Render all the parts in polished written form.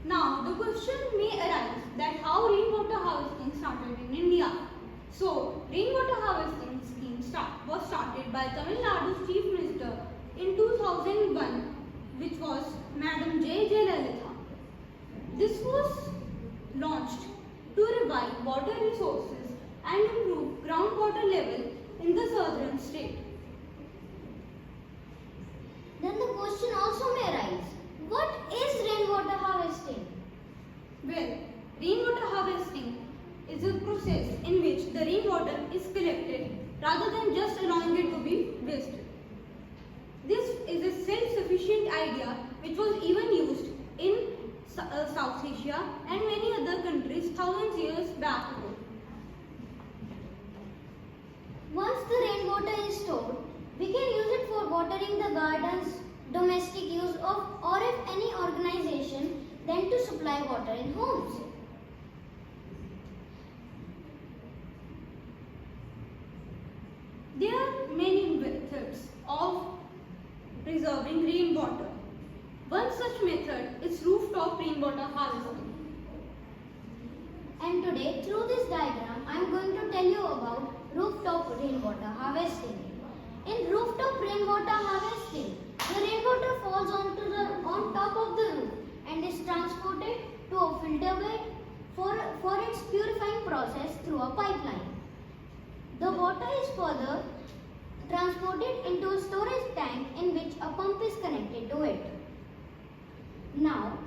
Now, the question may arise that how rainwater harvesting started in India. So, rainwater harvesting scheme was started by Tamil Nadu's Chief Minister in 2001, which was Madam J. Jayalalitha. This was launched to revive water resources and improve groundwater level in the southern state. Then the question also may arise, what is rainwater harvesting? Well, rainwater harvesting is a process in which the rainwater is collected rather than just allowing it to be wasted. This is a self-sufficient idea which was even used in South Asia and many other countries thousands of years back ago. Once the rainwater is stored, we can use it for watering the gardens, domestic use of, or if any organization, then to supply water in homes. There are many methods of preserving rainwater. One such method is rooftop rainwater harvesting. And today, through this diagram, I am going to tell you about rooftop rainwater harvesting. In rooftop rainwater harvesting, the rainwater falls on top of the roof and is transported to a filter bed for its purifying process through a pipeline. The water is further transported into a storage tank in which a pump is connected to it. Now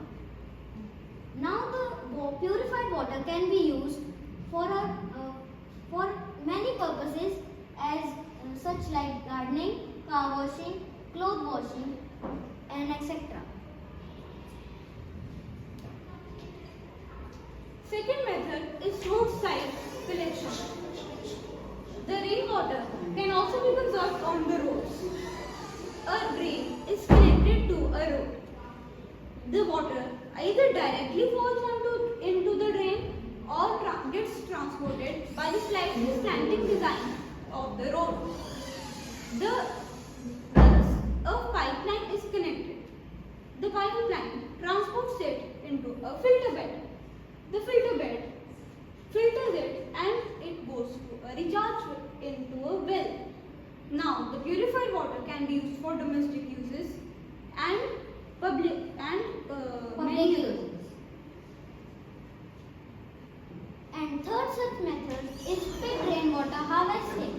the purified water can be used for many purposes as such like gardening, car washing, cloth washing, and etc. Second method is roadside collection. The rainwater can also be conserved on the roads. A drain is connected to a road. The water either directly falls into the drain or gets transported by the slanting design of the road. Thus, a pipeline is connected. The pipeline transports it into a filter bed. The filter bed filters it and it goes to a recharge into a well. Now, the purified water can be used for domestic uses and public many uses. And third such method is pit rainwater harvesting.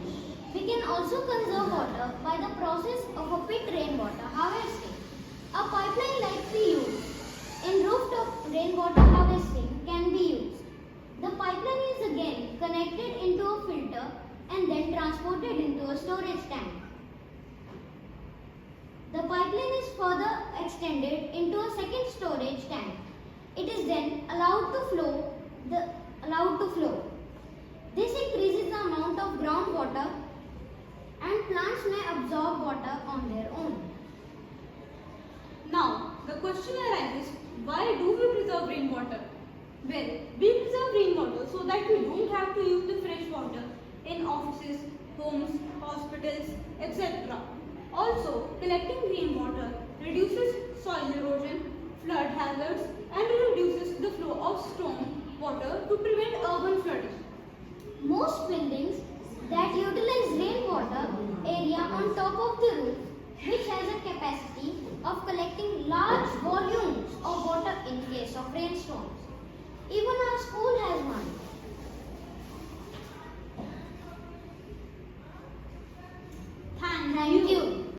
We can also conserve water by the process of a pit rainwater harvesting. A pipeline like we use in rooftop rainwater harvesting can be used. The pipeline is again connected into a filter and then transported into a storage tank. The pipeline is further extended into a second storage tank. It is then allowed to flow. This increases the amount of groundwater and plants may absorb water on their own. Now, the question arises, why do we preserve rainwater? Well, we preserve rainwater so that we don't have to use the fresh water in offices, homes, hospitals, etc. Also, collecting rainwater reduces soil erosion, flood hazards, and reduces the flow of storm water to prevent urban flooding. Most buildings that utilize rainwater area on top of the roof, which has a capacity of collecting large volumes of water in case of rainstorms. Even our school has one.